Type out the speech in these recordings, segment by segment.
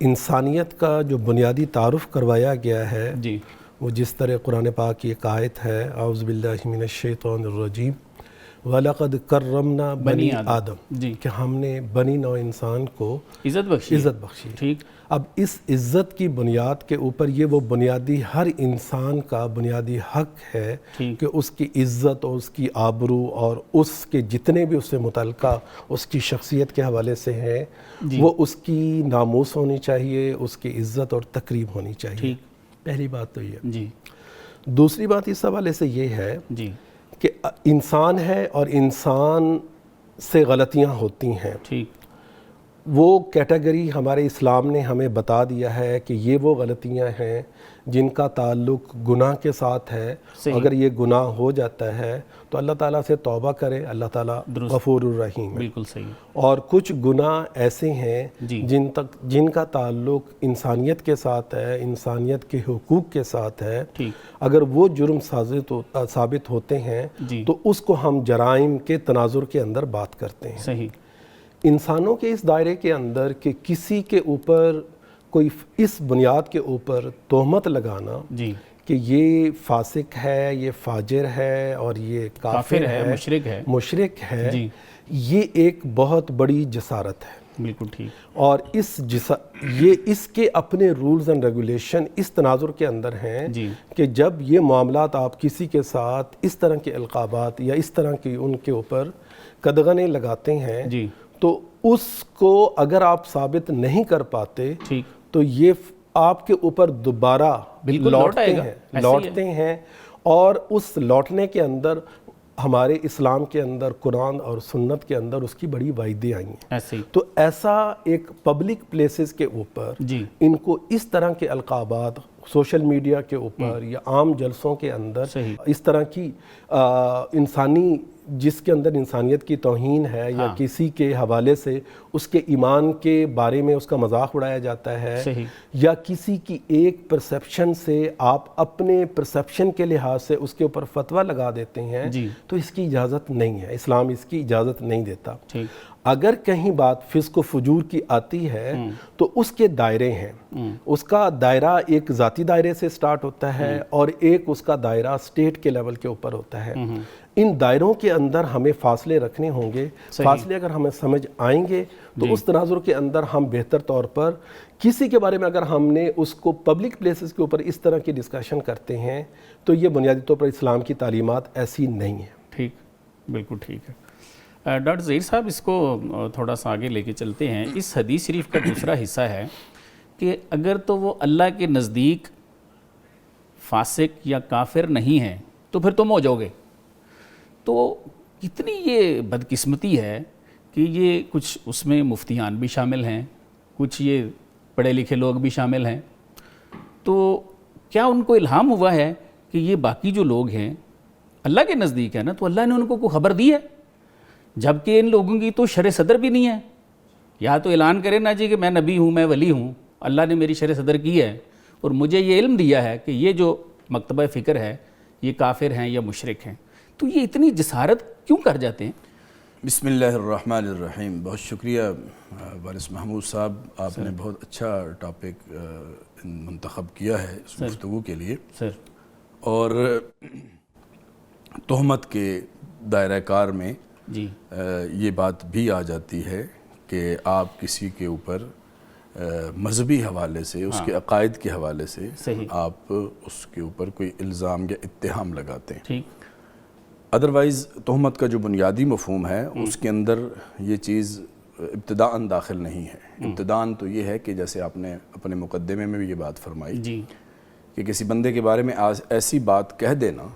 انسانیت کا جو بنیادی تعارف کروایا گیا ہے جی وہ جس طرح قرآن پاک کی ایک آیت ہے، اعوذ باللہ من الشیطان الرجیم وَلَقَدْ كَرَّمْنَا بَنِي آدم، جی کہ ہم نے بنی نوع انسان کو عزت بخشی. ٹھیک. اب اس عزت کی بنیاد کے اوپر یہ وہ بنیادی ہر انسان کا بنیادی حق ہے کہ اس کی عزت اور اس کی آبرو اور اس کے جتنے بھی اس سے متعلقہ اس کی شخصیت کے حوالے سے ہیں وہ اس کی ناموس ہونی چاہیے، اس کی عزت اور تقریب ہونی چاہیے. پہلی بات تو یہ. جی. دوسری بات اس حوالے سے یہ ہے جی کہ انسان ہے اور انسان سے غلطیاں ہوتی ہیں. ٹھیک. وہ کیٹیگری ہمارے اسلام نے ہمیں بتا دیا ہے کہ یہ وہ غلطیاں ہیں جن کا تعلق گناہ کے ساتھ ہے. اگر یہ گناہ ہو جاتا ہے تو اللہ تعالیٰ سے توبہ کرے، اللہ تعالیٰ غفور الرحیم ہے. بالکل صحیح. اور کچھ گناہ ایسے ہیں جن کا تعلق انسانیت کے ساتھ ہے، انسانیت کے حقوق کے ساتھ ہے. اگر وہ جرم ثابت ہوتے ہیں تو اس کو ہم جرائم کے تناظر کے اندر بات کرتے ہیں. صحیح. انسانوں کے اس دائرے کے اندر کہ کسی کے اوپر کوئی اس بنیاد کے اوپر تہمت لگانا کہ یہ فاسق ہے، یہ فاجر ہے اور یہ کافر ہے، مشرک ہے، یہ ایک بہت بڑی جسارت ہے. بالکل ٹھیک. اور اس کے اپنے رولز اینڈ ریگولیشن اس تناظر کے اندر ہیں کہ جب یہ معاملات آپ کسی کے ساتھ اس طرح کے القابات یا اس طرح کی ان کے اوپر قدغنیں لگاتے ہیں تو اس کو اگر آپ ثابت نہیں کر پاتے تو یہ آپ کے اوپر دوبارہ لوٹتے ہیں. اور اس لوٹنے کے اندر ہمارے اسلام کے اندر، قرآن اور سنت کے اندر اس کی بڑی وعیدیں آئی ہیں. تو ایسا ایک پبلک پلیسز کے اوپر ان کو اس طرح کے القابات سوشل میڈیا کے اوپر یا عام جلسوں کے اندر اس طرح کی انسانی جس کے اندر انسانیت کی توہین ہے یا کسی کے حوالے سے اس کے ایمان کے بارے میں اس کا مذاق اڑایا جاتا ہے یا کسی کی ایک پرسیپشن سے آپ اپنے پرسیپشن کے لحاظ سے اس کے اوپر فتویٰ لگا دیتے ہیں تو اس کی اجازت نہیں ہے. اسلام اس کی اجازت نہیں دیتا. اگر کہیں بات فسق و فجور کی آتی ہے تو اس کے دائرے ہیں. اس کا دائرہ ایک ذاتی دائرے سے سٹارٹ ہوتا ہے اور ایک اس کا دائرہ اسٹیٹ کے لیول کے اوپر ہوتا ہے. ان دائروں کے اندر ہمیں فاصلے رکھنے ہوں گے. فاصلے اگر ہمیں سمجھ آئیں گے تو اس تناظر کے اندر ہم بہتر طور پر کسی کے بارے میں اگر ہم نے اس کو پبلک پلیسز کے اوپر اس طرح کی ڈسکشن کرتے ہیں تو یہ بنیادی طور پر اسلام کی تعلیمات ایسی نہیں ہیں. ٹھیک. بالکل ٹھیک ہے. ڈاکٹر ظہیر صاحب اس کو تھوڑا سا آگے لے کے چلتے ہیں. اس حدیث شریف کا دوسرا حصہ ہے کہ اگر تو وہ اللہ کے نزدیک فاسق یا کافر نہیں ہیں تو پھر تم ہو جاؤ گے. تو کتنی یہ بدقسمتی ہے کہ یہ کچھ اس میں مفتیان بھی شامل ہیں، کچھ یہ پڑھے لکھے لوگ بھی شامل ہیں. تو کیا ان کو الہام ہوا ہے کہ یہ باقی جو لوگ ہیں اللہ کے نزدیک ہے نا تو اللہ نے ان کو کوئی خبر دی ہے، جبکہ ان لوگوں کی تو شرع صدر بھی نہیں ہے. یا تو اعلان کرے نا کہ میں نبی ہوں، میں ولی ہوں، اللہ نے میری شرع صدر کی ہے اور مجھے یہ علم دیا ہے کہ یہ جو مکتبہ فکر ہے یہ کافر ہیں یا مشرک ہیں. تو یہ اتنی جسارت کیوں کر جاتے ہیں؟ بسم اللہ الرحمن الرحیم. بہت شکریہ وارث محمود صاحب، آپ نے بہت اچھا ٹاپک منتخب کیا ہے اس گفتگو کے لیے. اور تہمت کے دائرہ کار میں یہ بات بھی آ جاتی ہے کہ آپ کسی کے اوپر مذہبی حوالے سے، اس کے عقائد کے حوالے سے آپ اس کے اوپر کوئی الزام یا اتہام لگاتے ہیں. ادروائز تہمت کا جو بنیادی مفہوم ہے اس کے اندر یہ چیز ابتداءً داخل نہیں ہے. ابتداءً تو یہ ہے کہ جیسے آپ نے اپنے مقدمے میں بھی یہ بات فرمائی کہ کسی بندے کے بارے میں ایسی بات کہہ دینا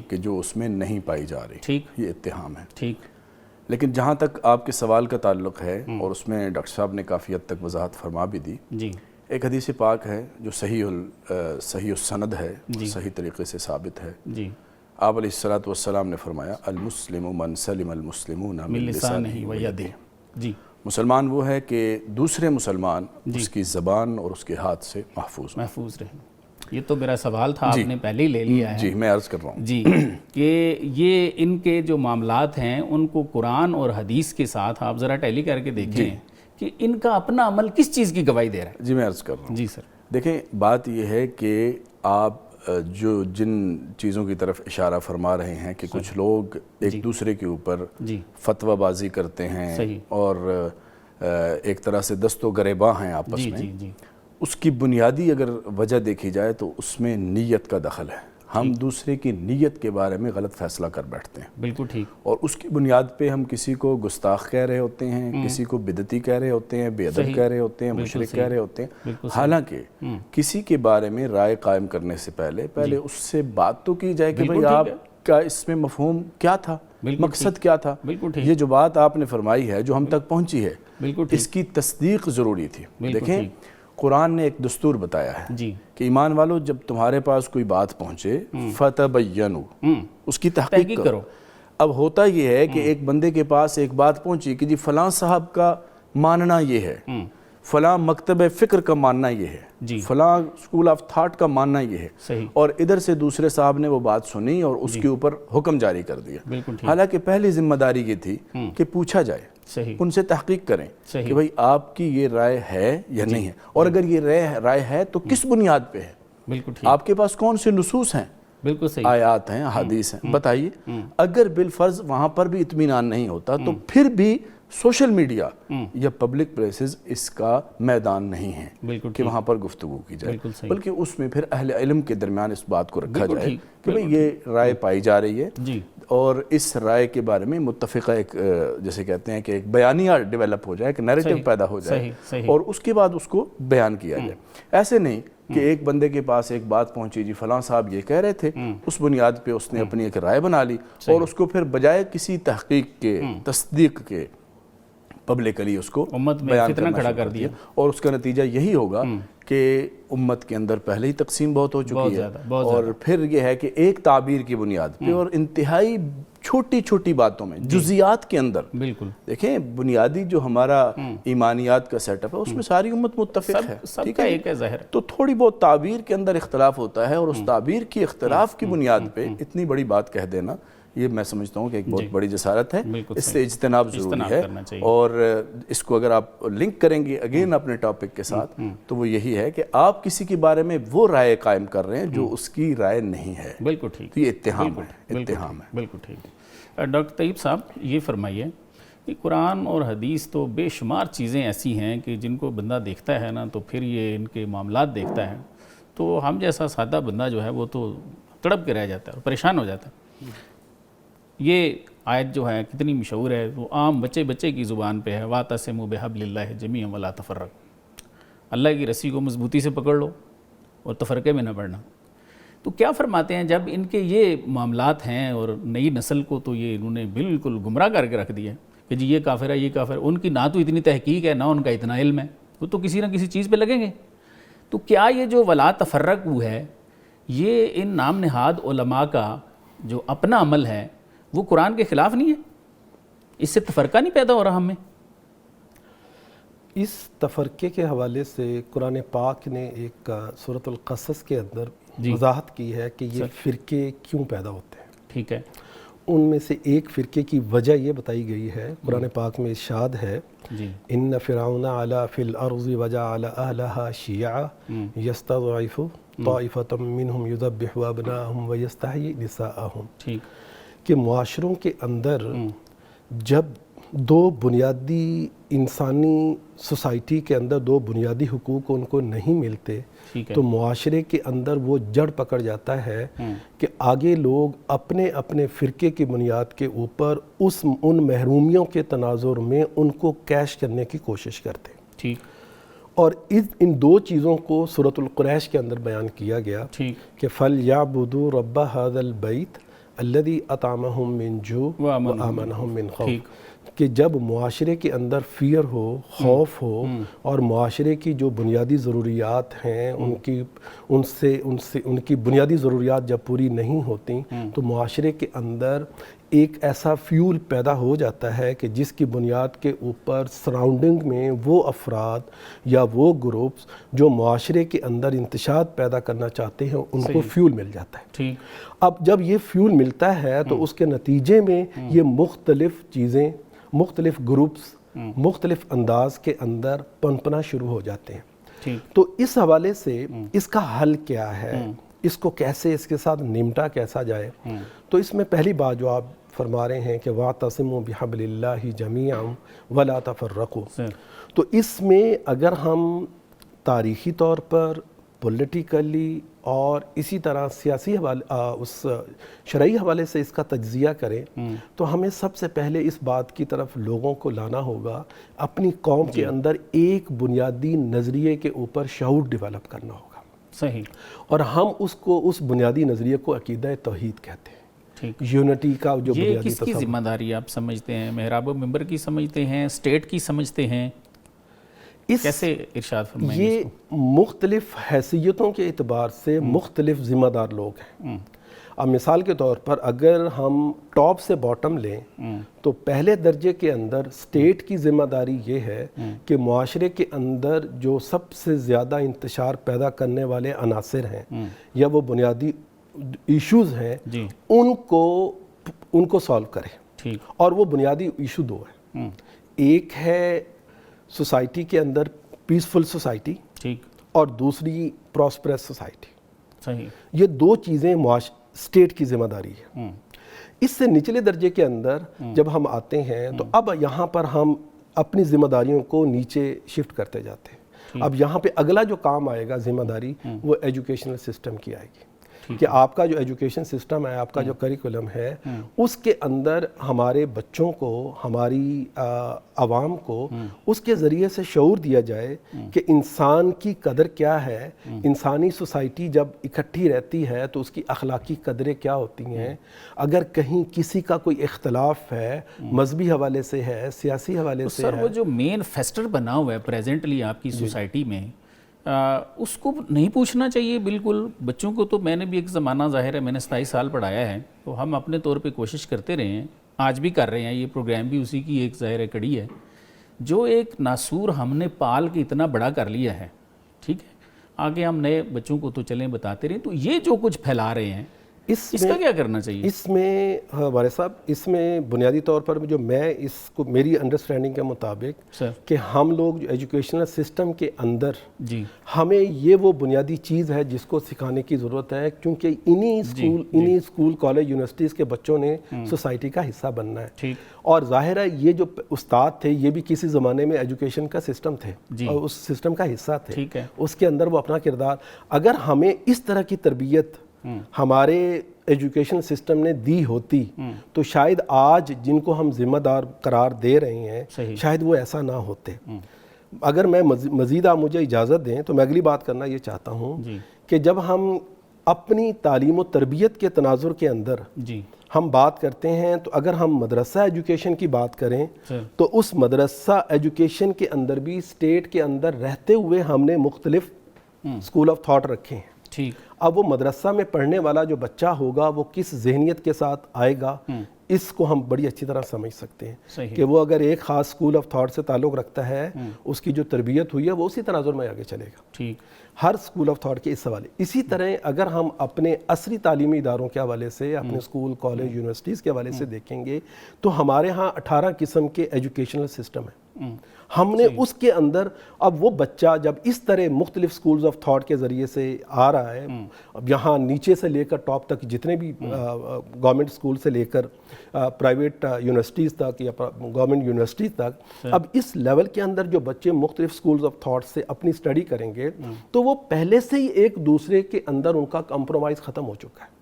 کہ جو اس میں نہیں پائی جا رہی، یہ اتہام ہے. لیکن جہاں تک آپ کے سوال کا تعلق ہے اور اس میں ڈاکٹر صاحب نے کافی حد تک وضاحت فرما بھی دی. ایک حدیث پاک ہے جو صحیح السند ہے، صحیح طریقے سے ثابت ہے. آپ علیہ السلام نے فرمایا المسلم من سلم المسلمون من لسانہ و یدہ. مسلمان وہ ہے کہ دوسرے مسلمان اس کی زبان اور اس کے ہاتھ سے محفوظ رہیں. یہ تو میرا سوال تھا، آپ نے پہلے ہی لے لیا ہے. میں عرض کر رہا ہوں کہ یہ ان کے جو معاملات ہیں ان کو قرآن اور حدیث کے ساتھ آپ ذرا ٹیلی کر کے دیکھیں کہ ان کا اپنا عمل کس چیز کی گواہی دے رہا ہے؟ جی میں عرض کر رہا ہوں. جی سر. دیکھیں بات یہ ہے کہ آپ جو جن چیزوں کی طرف اشارہ فرما رہے ہیں کہ کچھ لوگ ایک دوسرے کے اوپر فتویٰ بازی کرتے ہیں اور ایک طرح سے دست و گریباں ہیں آپس میں، اس کی بنیادی اگر وجہ دیکھی جائے تو اس میں نیت کا دخل ہے. ہم دوسرے کی نیت کے بارے میں غلط فیصلہ کر بیٹھتے ہیں. بالکل ٹھیک. اور اس کی بنیاد پہ ہم کسی کو گستاخ کہہ رہے ہوتے ہیں، کسی کو بدعتی کہہ رہے ہوتے ہیں، بے ادب کہہ رہے ہوتے ہیں، مشرک کہہ رہے ہوتے ہیں. حالانکہ کسی کے بارے میں رائے قائم کرنے سے پہلے اس سے بات تو کی جائے کہ بھئی آپ کا اس میں مفہوم کیا تھا، مقصد کیا تھا. یہ جو بات آپ نے فرمائی ہے جو ہم تک پہنچی ہے، اس کی تصدیق ضروری تھی. دیکھیں قرآن نے ایک دستور بتایا ہے کہ ایمان والو جب تمہارے پاس کوئی بات پہنچے فتبینوا، اس کی تحقیق کرو. اب ہوتا یہ ہے کہ ایک بندے کے پاس ایک بات پہنچی کہ جی فلاں صاحب کا ماننا یہ ہے، فلاں مکتب فکر کا ماننا یہ ہے، فلاں اسکول آف تھاٹ کا ماننا یہ ہے، اور ادھر سے دوسرے صاحب نے وہ بات سنی اور اس کے اوپر حکم جاری کر دیا. حالانکہ پہلی ذمہ داری یہ تھی کہ پوچھا جائے، ان سے تحقیق کریں کہ بھئی آپ کی یہ رائے ہے یا نہیں ہے، اور اگر یہ رائے ہے تو کس بنیاد پہ ہے، آپ کے پاس کون سے نصوص ہیں، آیات ہیں، حدیث ہیں، بتائیے. اگر بالفرض وہاں پر بھی اطمینان نہیں ہوتا تو پھر بھی سوشل میڈیا یا پبلک پلیسز اس کا میدان نہیں ہے کہ وہاں پر گفتگو کی جائے، بلکہ اس میں پھر اہل علم کے درمیان اس بات کو رکھا جائے کہ بھئی یہ رائے پائی جا رہی ہے اور اس رائے کے بارے میں متفقہ ایک جیسے کہتے ہیں کہ ایک بیانیہ ڈیولپ ہو جائے، ایک نیریٹو پیدا ہو جائے اور اس کے بعد اس کو بیان کیا جائے. ایسے نہیں کہ ایک بندے کے پاس ایک بات پہنچی جی فلاں صاحب یہ کہہ رہے تھے، اس بنیاد پہ اس نے اپنی ایک رائے بنا لی اور اس کو پھر بجائے کسی تحقیق کے، تصدیق کے، پبلکلی اس کو امت میں فتنہ کھڑا کر دیا. اور اس کا نتیجہ یہی ہوگا کہ امت کے اندر پہلے ہی تقسیم بہت ہو چکی ہے، اور پھر یہ ہے کہ ایک تعبیر کی بنیاد پہ اور انتہائی چھوٹی چھوٹی باتوں میں، جزیات کے اندر، دیکھیں بنیادی جو ہمارا ایمانیات کا سیٹ اپ ہے اس میں ساری امت متفق ہے، سب کا ایک ہے ظاہر. تو تھوڑی بہت تعبیر کے اندر اختلاف ہوتا ہے اور اس تعبیر کی اختلاف کی بنیاد پہ اتنی بڑی بات کہہ دینا، یہ میں سمجھتا ہوں کہ ایک بہت بڑی جسارت ہے. اس سے اجتناب ضروری ہے، اور اس کو اگر آپ لنک کریں گے اگین اپنے ٹاپک کے ساتھ تو وہ یہی ہے کہ آپ کسی کے بارے میں وہ رائے قائم کر رہے ہیں جو اس کی رائے نہیں ہے. بالکل ٹھیک. یہ اتہام ہے، اتہام ہے. بالکل ٹھیک. ڈاکٹر طیب صاحب یہ فرمائیے کہ قرآن اور حدیث تو بے شمار چیزیں ایسی ہیں کہ جن کو بندہ دیکھتا ہے نا تو پھر یہ ان کے معاملات دیکھتا ہے تو ہم جیسا سادہ بندہ جو ہے وہ تو تڑپ کے رہ جاتا ہے، پریشان ہو جاتا ہے. یہ آیت جو ہے کتنی مشہور ہے، وہ عام بچے کی زبان پہ ہے، وَاعْتَصِمُوا بِحَبْلِ اللَّهِ جَمِيعًا وَلَا تَفَرَّقُوا، اللہ کی رسی کو مضبوطی سے پکڑ لو اور تفرقے میں نہ پڑنا. تو کیا فرماتے ہیں جب ان کے یہ معاملات ہیں اور نئی نسل کو تو یہ انہوں نے بالکل گمراہ کر کے رکھ دیا کہ جی یہ کافر ہے، یہ کافر ہے. ان کی نہ تو اتنی تحقیق ہے، نہ ان کا اتنا علم ہے، وہ تو کسی نہ کسی چیز پہ لگیں گے. تو کیا یہ جو وَلَا تَفَرَّقُوا ہے یہ ان نام نہاد علماء کا جو اپنا عمل ہے وہ قرآن کے خلاف نہیں ہے؟ اس سے تفرقہ نہیں پیدا ہو رہا ہمیں؟ اس تفرقے کے حوالے سے قرآن پاک نے ایک سورۃ القصص کے اندر وضاحت کی ہے کہ یہ فرقے کیوں پیدا ہوتے ہیں. ٹھیک ہے. ان میں سے ایک فرقے کی وجہ یہ بتائی گئی ہے، قرآن پاک میں ارشاد ہے ان فرعون علا فی الارض وجعل اہلہا شیعا یستضعف طائفۃ منہم یذبح ابناءہم ویستحیی نساءہم. ٹھیک. کہ معاشروں کے اندر جب دو بنیادی انسانی سوسائٹی کے اندر دو بنیادی حقوق ان کو نہیں ملتے تو معاشرے کے اندر وہ جڑ پکڑ جاتا ہے کہ آگے لوگ اپنے اپنے فرقے کی بنیاد کے اوپر ان محرومیوں کے تناظر میں ان کو کیش کرنے کی کوشش کرتے ہیں. ٹھیک. اور ان دو چیزوں کو سورۃ القریش کے اندر بیان کیا گیا کہ فَلْيَعْبُدُوا رَبَّ هَذَا الْبَيْتِ الَّذِي أَطْعَمَهُم مِّن جُوعٍ وَآمَنَهُم مِّن خَوْفٍ. کہ جب معاشرے کے اندر فیئر ہو، خوف ہو، اور معاشرے کی جو بنیادی ضروریات ہیں ان کی بنیادی ضروریات جب پوری نہیں ہوتی تو معاشرے کے اندر ایک ایسا فیول پیدا ہو جاتا ہے کہ جس کی بنیاد کے اوپر سراؤنڈنگ میں وہ افراد یا وہ گروپس جو معاشرے کے اندر انتشار پیدا کرنا چاہتے ہیں ان کو فیول مل جاتا ہے. اب جب یہ فیول ملتا ہے تو اس کے نتیجے میں یہ مختلف چیزیں، مختلف گروپس مختلف انداز کے اندر پنپنا شروع ہو جاتے ہیں. تو اس حوالے سے اس کا حل کیا ہے, اس کو کیسے اس کے ساتھ نمٹا کیسا جائے, تو اس میں پہلی بات جو آپ فرما رہے ہیں کہ وَاعْتَصِمُوا بِحَبْلِ اللَّهِ جَمِيعًا وَلَا تَفَرَّقُوا, تو اس میں اگر ہم تاریخی طور پر, پولیٹیکلی اور اسی طرح سیاسی حوالے اس شرعی حوالے سے اس کا تجزیہ کریں تو ہمیں سب سے پہلے اس بات کی طرف لوگوں کو لانا ہوگا, اپنی قوم کے اندر ایک بنیادی نظریے کے اوپر شعور ڈیولپ کرنا ہوگا. صحیح. اور ہم اس بنیادی نظریے کو عقیدہ توحید کہتے ہیں, یونٹی کا جو یہ بنیادی کس کی ذمہ داری آپ سمجھتے ہیں؟ محراب و ممبر کی سمجھتے ہیں, اسٹیٹ کی سمجھتے ہیں, کیسے ارشاد فرمائیں گے؟ یہ مختلف حیثیتوں کے اعتبار سے مختلف ذمہ دار لوگ ہیں. اب مثال کے طور پر اگر ہم ٹاپ سے باٹم لیں تو پہلے درجے کے اندر اسٹیٹ کی ذمہ داری یہ ہے کہ معاشرے کے اندر جو سب سے زیادہ انتشار پیدا کرنے والے عناصر ہیں یا وہ بنیادی ایشوز ہیں ان کو سالو کرے. اور وہ بنیادی ایشو دو ہیں. ایک ہے سوسائٹی کے اندر پیسفل سوسائٹی, اور دوسری پراسپرس سوسائٹی. یہ دو چیزیں اسٹیٹ کی ذمہ داری ہے. اس سے نچلے درجے کے اندر جب ہم آتے ہیں تو اب یہاں پر ہم اپنی ذمہ داریوں کو نیچے شفٹ کرتے جاتے ہیں. اب یہاں پہ اگلا جو کام آئے گا ذمہ داری وہ ایجوکیشنل سسٹم کی آئے گی کہ آپ کا جو ایجوکیشن سسٹم ہے, آپ کا جو کریکولم ہے, اس کے اندر ہمارے بچوں کو, ہماری عوام کو اس کے ذریعے سے شعور دیا جائے کہ انسان کی قدر کیا ہے, انسانی سوسائٹی جب اکٹھی رہتی ہے تو اس کی اخلاقی قدریں کیا ہوتی ہیں. اگر کہیں کسی کا کوئی اختلاف ہے, مذہبی حوالے سے ہے, سیاسی حوالے سے ہے. سر وہ جو مین فیسٹر بنا ہوا ہے پریزنٹلی آپ کی سوسائٹی میں, اس کو نہیں پوچھنا چاہیے بالکل بچوں کو؟ تو میں نے بھی ایک زمانہ, ظاہر ہے میں نے 27 سال پڑھایا ہے, تو ہم اپنے طور پہ کوشش کرتے رہے ہیں, آج بھی کر رہے ہیں, یہ پروگرام بھی اسی کی ایک ظاہر کڑی ہے. جو ایک ناسور ہم نے پال کے اتنا بڑا کر لیا ہے, ٹھیک ہے, آگے ہم نئے بچوں کو تو چلیں بتاتے رہیں, تو یہ جو کچھ پھیلا رہے ہیں اس کا کیا کرنا چاہیے؟ اس میں والد صاحب, اس میں بنیادی طور پر جو میں اس کو میری انڈرسٹینڈنگ کے مطابق کہ ہم لوگ جو ایجوکیشنل سسٹم کے اندر ہمیں یہ وہ بنیادی چیز ہے جس کو سکھانے کی ضرورت ہے, کیونکہ انہی اسکول کالج یونیورسٹیز کے بچوں نے سوسائٹی کا حصہ بننا ہے. اور ظاہر ہے یہ جو استاد تھے یہ بھی کسی زمانے میں ایجوکیشن کا سسٹم تھے اور اس سسٹم کا حصہ تھے, اس کے اندر وہ اپنا کردار. اگر ہمیں اس طرح کی تربیت ہمارے ایجوکیشن سسٹم نے دی ہوتی تو شاید آج جن کو ہم ذمہ دار قرار دے رہے ہیں شاید وہ ایسا نہ ہوتے. اگر میں مزید آپ مجھے اجازت دیں تو میں اگلی بات کرنا یہ چاہتا ہوں کہ جب ہم اپنی تعلیم و تربیت کے تناظر کے اندر ہم بات کرتے ہیں تو اگر ہم مدرسہ ایجوکیشن کی بات کریں تو اس مدرسہ ایجوکیشن کے اندر بھی اسٹیٹ کے اندر رہتے ہوئے ہم نے مختلف اسکول آف تھاٹ رکھے ہیں. اب وہ مدرسہ میں پڑھنے والا جو بچہ ہوگا وہ کس ذہنیت کے ساتھ آئے گا اس کو ہم بڑی اچھی طرح سمجھ سکتے ہیں کہ وہ اگر ایک خاص اسکول آف تھاٹ سے تعلق رکھتا ہے, اس کی جو تربیت ہوئی ہے وہ اسی تناظر میں آگے چلے گا. ہر اسکول آف تھاٹ کے اس حوالے. اسی طرح اگر ہم اپنے عصری تعلیمی اداروں کے حوالے سے, اپنے اسکول کالج یونیورسٹیز کے حوالے سے دیکھیں گے تو ہمارے ہاں 18 قسم کے ایجوکیشنل سسٹم ہیں. ہم نے اس کے اندر, اب وہ بچہ جب اس طرح مختلف سکولز آف تھاٹ کے ذریعے سے آ رہا ہے, اب یہاں نیچے سے لے کر ٹاپ تک جتنے بھی گورنمنٹ اسکول سے لے کر پرائیویٹ یونیورسٹیز تک یا گورنمنٹ یونیورسٹیز تک, اب اس لیول کے اندر جو بچے مختلف سکولز آف تھاٹ سے اپنی اسٹڈی کریں گے تو وہ پہلے سے ہی ایک دوسرے کے اندر ان کا کمپرومائز ختم ہو چکا ہے.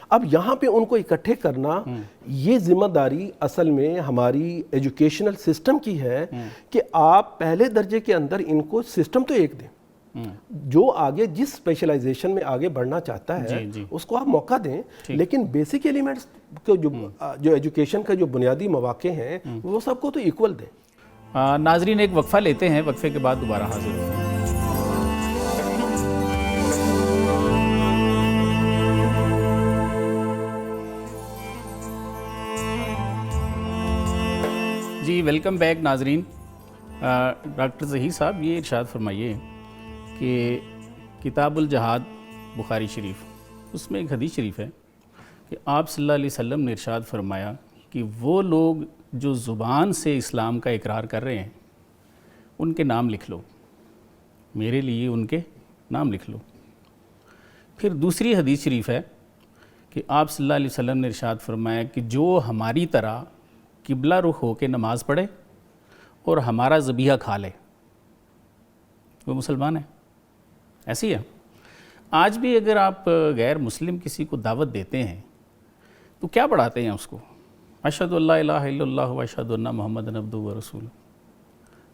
اب یہاں پہ ان کو اکٹھے کرنا, یہ ذمہ داری اصل میں ہماری ایجوکیشنل سسٹم کی ہے کہ آپ پہلے درجے کے اندر ان کو سسٹم تو ایک دیں, جو آگے جس اسپیشلائزیشن میں آگے بڑھنا چاہتا ہے اس کو آپ موقع دیں, لیکن بیسک ایلیمنٹس کو جو ایجوکیشن کا جو بنیادی مواقع ہیں وہ سب کو تو ایکول دیں. ناظرین ایک وقفہ لیتے ہیں, وقفے کے بعد دوبارہ حاضر ہوتے ہیں. جی ویلکم بیک ناظرین. ڈاکٹر ظہیر صاحب یہ ارشاد فرمائیے کہ کتاب الجہاد بخاری شریف, اس میں ایک حدیث شریف ہے کہ آپ صلی اللہ علیہ وسلم نے ارشاد فرمایا کہ وہ لوگ جو زبان سے اسلام کا اقرار کر رہے ہیں ان کے نام لکھ لو، میرے لیے ان کے نام لکھ لو۔ پھر دوسری حدیث شریف ہے کہ آپ صلی اللہ علیہ وسلم نے ارشاد فرمایا کہ جو ہماری طرح قبلہ رخ ہو کے نماز پڑھے اور ہمارا ذبیحہ کھا لے وہ مسلمان ہے۔ ایسی ہے۔ آج بھی اگر آپ غیر مسلم کسی کو دعوت دیتے ہیں تو کیا پڑھاتے ہیں اس کو؟ اشہد ان لا الہ الا اللہ و اشہد ان محمد عبدہ و رسولہ۔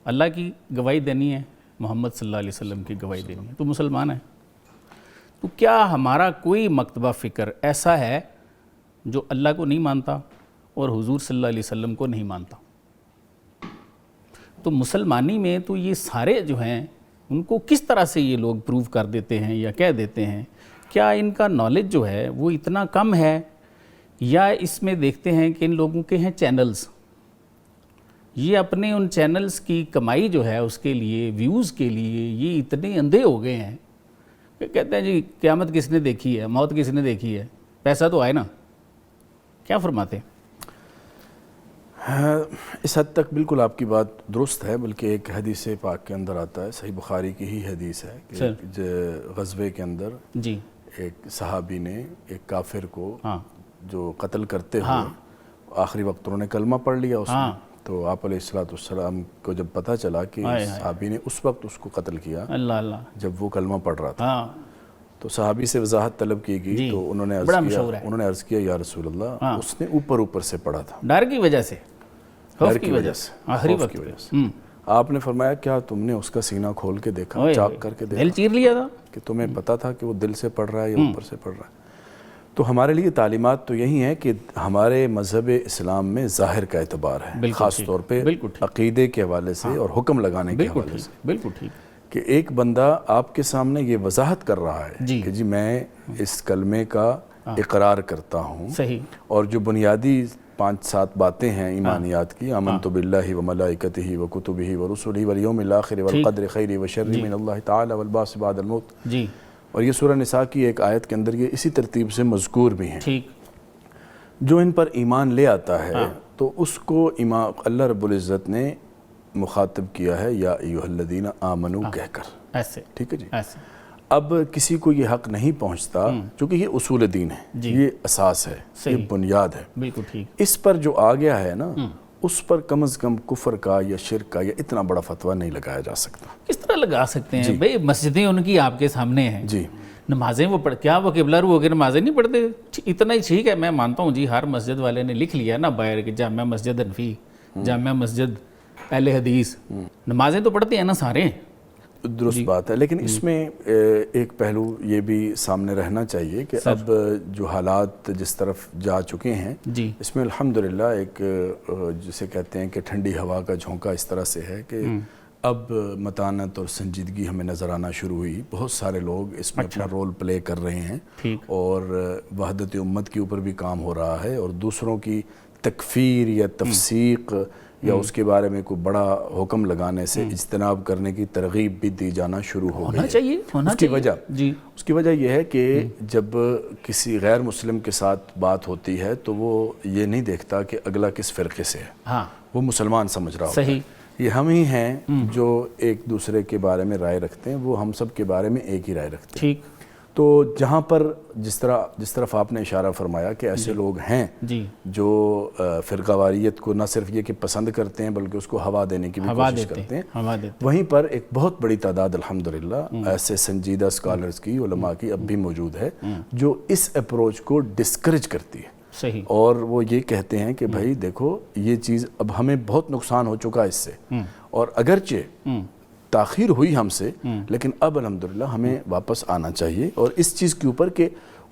اللہ کی گواہی دینی ہے، محمد صلی اللہ علیہ وسلم کی گواہی دینی ہے، تو مسلمان ہے۔ تو کیا ہمارا کوئی مکتبہ فکر ایسا ہے جو اللہ کو نہیں مانتا اور حضور صلی اللہ علیہ وسلم کو نہیں مانتا؟ تو مسلمانی میں تو یہ سارے جو ہیں ان کو کس طرح سے یہ لوگ پروو کر دیتے ہیں یا کہہ دیتے ہیں؟ کیا ان کا نالج جو ہے وہ اتنا کم ہے، یا اس میں دیکھتے ہیں کہ ان لوگوں کے ہیں چینلز، یہ اپنے ان چینلز کی کمائی جو ہے اس کے لیے، ویوز کے لیے یہ اتنے اندھے ہو گئے ہیں کہ کہتے ہیں جی قیامت کس نے دیکھی ہے، موت کس نے دیکھی ہے، پیسہ تو آئے نا۔ کیا فرماتے ہیں؟ اس حد تک بالکل آپ کی بات درست ہے، بلکہ ایک حدیث پاک کے اندر آتا ہے، صحیح بخاری کی ہی حدیث ہے کہ غزوے کے اندر جی ایک صحابی نے ایک کافر کو جو قتل کرتے ہوئے آخری وقت انہوں نے کلمہ پڑھ لیا اس میں، تو آپ علیہ السلام کو جب پتہ چلا کہ صحابی نے اس وقت اس کو قتل کیا جب وہ کلمہ پڑھ رہا تھا، تو صحابی سے وضاحت طلب کی گئی، تو انہوں نے عرض کیا یا رسول اللہ اس نے اوپر سے پڑھا تھا، ڈر کی وجہ سے، ڈر کی وجہ سے، آخری وقت کی وجہ سے۔ آپ نے فرمایا کیا تم نے اس کا سینہ کھول کے دیکھا، چاک کر کے دیکھا، دل چیر لیا تھا کہ تمہیں پتہ تھا کہ وہ دل سے پڑھ رہا ہے یا اوپر سے پڑھ رہا ہے؟ تو ہمارے لیے تعلیمات تو یہی ہیں کہ ہمارے مذہب اسلام میں ظاہر کا اعتبار ہے، خاص طور پہ عقیدے کے حوالے سے اور حکم لگانے کے حوالے سے، بالکل ٹھیک، کہ ایک بندہ آپ کے سامنے یہ وضاحت کر رہا ہے کہ جی میں اس کلمے کا اقرار کرتا ہوں، اور جو بنیادی 5-7 باتیں ہیں ایمانیات کی، آمنت باللہ وملائکتہ وکتبہ ورسلہ والیوم الآخر والقدر خیر وشر من اللہ تعالی والبعث بعد الموت، اور یہ سورہ نساء کی ایک آیت کے اندر یہ اسی ترتیب سے مذکور بھی ہیں۔ جو ان پر ایمان لے آتا ہے تو اس کو اللہ رب العزت نے مخاطب کیا ہے یا ایھا الذین آمنوا کہہ کر، ایسے ٹھیک ہے جی۔ اب کسی کو یہ حق نہیں پہنچتا، چونکہ یہ اصول دین ہے، یہ اساس ہے، یہ بنیاد ہے، بالکل ٹھیک، اس پر جو آ گیا ہے نا اس پر کم از کم کفر کا یا شرک کا یا اتنا بڑا فتویٰ نہیں لگایا جا سکتا۔ کس طرح لگا سکتے ہیں بھئی؟ مسجدیں ان کی آپ کے سامنے ہیں جی، نمازیں وہ کیا وہ قبلہ رو ہو کے نمازیں نہیں پڑھتے؟ اتنا ہی ٹھیک ہے، میں مانتا ہوں جی ہر مسجد والے نے لکھ لیا نا باہر کہ جامعہ مسجد حنفی، جامعہ مسجد اہل حدیث، نمازیں تو پڑھتے ہیں نا سارے، درست بات ہے، لیکن اس میں ایک پہلو یہ بھی سامنے رہنا چاہیے کہ اب جو حالات جس طرف جا چکے ہیں اس میں الحمدللہ ایک جسے کہتے ہیں کہ ٹھنڈی ہوا کا جھونکا اس طرح سے ہے کہ اب متانت اور سنجیدگی ہمیں نظر آنا شروع ہوئی، بہت سارے لوگ اس میں اپنا رول پلے کر رہے ہیں، اور وحدت امت کے اوپر بھی کام ہو رہا ہے، اور دوسروں کی تکفیر یا تفسیق یا اس کے بارے میں کوئی بڑا حکم لگانے سے اجتناب کرنے کی ترغیب بھی دی جانا شروع ہو گئی ہے۔ اس کی وجہ یہ ہے کہ جب کسی غیر مسلم کے ساتھ بات ہوتی ہے تو وہ یہ نہیں دیکھتا کہ اگلا کس فرقے سے ہے، وہ مسلمان سمجھ رہا ہوتا ہے۔ یہ ہم ہی ہیں جو ایک دوسرے کے بارے میں رائے رکھتے ہیں، وہ ہم سب کے بارے میں ایک ہی رائے رکھتے ہیں۔ تو جہاں پر جس طرف آپ نے اشارہ فرمایا کہ ایسے لوگ ہیں جو فرقہ واریت کو نہ صرف یہ کہ پسند کرتے ہیں بلکہ اس کو ہوا دینے کی بھی کوشش کرتے ہیں، وہیں پر ایک بہت بڑی تعداد الحمدللہ ایسے سنجیدہ سکالرز کی، علماء کی اب بھی موجود ہے جو اس اپروچ کو ڈسکریج کرتی ہے، اور وہ یہ کہتے ہیں کہ بھائی دیکھو یہ چیز اب ہمیں بہت نقصان ہو چکا اس سے، اور اگرچہ تاخیر ہوئی ہم سے لیکن اب الحمدللہ ہمیں واپس آنا چاہیے، اور اس چیز کے اوپر کہ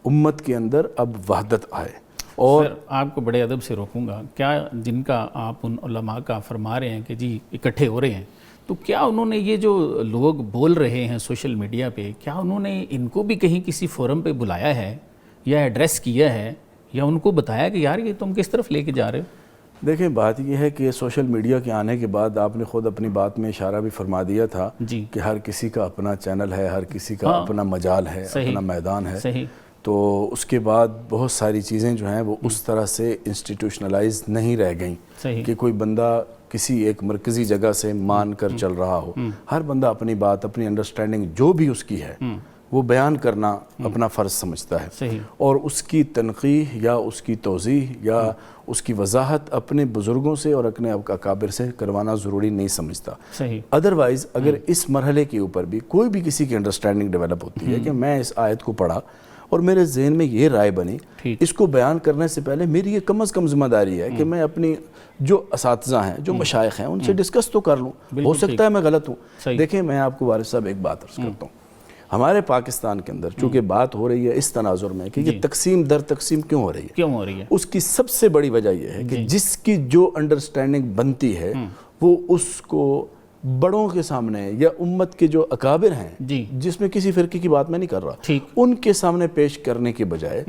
امت کے اندر اب وحدت آئے۔ اور آپ کو بڑے ادب سے روکوں گا، کیا جن کا آپ ان علماء کا فرما رہے ہیں کہ جی اکٹھے ہو رہے ہیں، تو کیا انہوں نے یہ جو لوگ بول رہے ہیں سوشل میڈیا پہ، کیا انہوں نے ان کو بھی کہیں کسی فورم پہ بلایا ہے یا ایڈریس کیا ہے یا ان کو بتایا کہ یار یہ تم کس طرف لے کے جا رہے ہو؟ دیکھیں بات یہ ہے کہ سوشل میڈیا کے آنے کے بعد آپ نے خود اپنی بات میں اشارہ بھی فرما دیا تھا کہ ہر کسی کا اپنا چینل ہے، ہر کسی کا اپنا مجال ہے، اپنا میدان ہے، تو اس کے بعد بہت ساری چیزیں جو ہیں وہ اس طرح سے انسٹیٹیوشنلائز نہیں رہ گئیں کہ کوئی بندہ کسی ایک مرکزی جگہ سے مان کر چل رہا ہو. ہر بندہ اپنی بات، اپنی انڈرسٹینڈنگ جو بھی اس کی ہے وہ بیان کرنا اپنا فرض سمجھتا ہے، اور اس کی تنقیح یا اس کی توضیح یا اس کی وضاحت اپنے بزرگوں سے اور اپنے اکابر سے کروانا ضروری نہیں سمجھتا. ادروائز اگر اس مرحلے کے اوپر بھی کوئی بھی کسی کی انڈرسٹینڈنگ ڈیولپ ہوتی ہے کہ میں اس آیت کو پڑھا اور میرے ذہن میں یہ رائے بنی، اس کو بیان کرنے سے پہلے میری یہ کم از کم ذمہ داری ہے کہ میں اپنی جو اساتذہ ہیں، جو مشائخ ہیں، ان سے ڈسکس تو کر لوں. ہو سکتا ہے میں غلط ہوں. دیکھیں میں آپ کو وارث صاحب ایک بات عرض کرتا ہوں. ہمارے پاکستان کے اندر چونکہ بات ہو رہی ہے اس تناظر میں کہ یہ تقسیم در تقسیم کیوں ہو رہی ہے، اس کی سب سے بڑی وجہ یہ ہے کہ جس کی جو انڈرسٹینڈنگ بنتی ہے وہ اس کو بڑوں کے سامنے یا امت کے جو اکابر ہیں، جس میں کسی فرقے کی بات میں نہیں کر رہا، ان کے سامنے پیش کرنے کے بجائے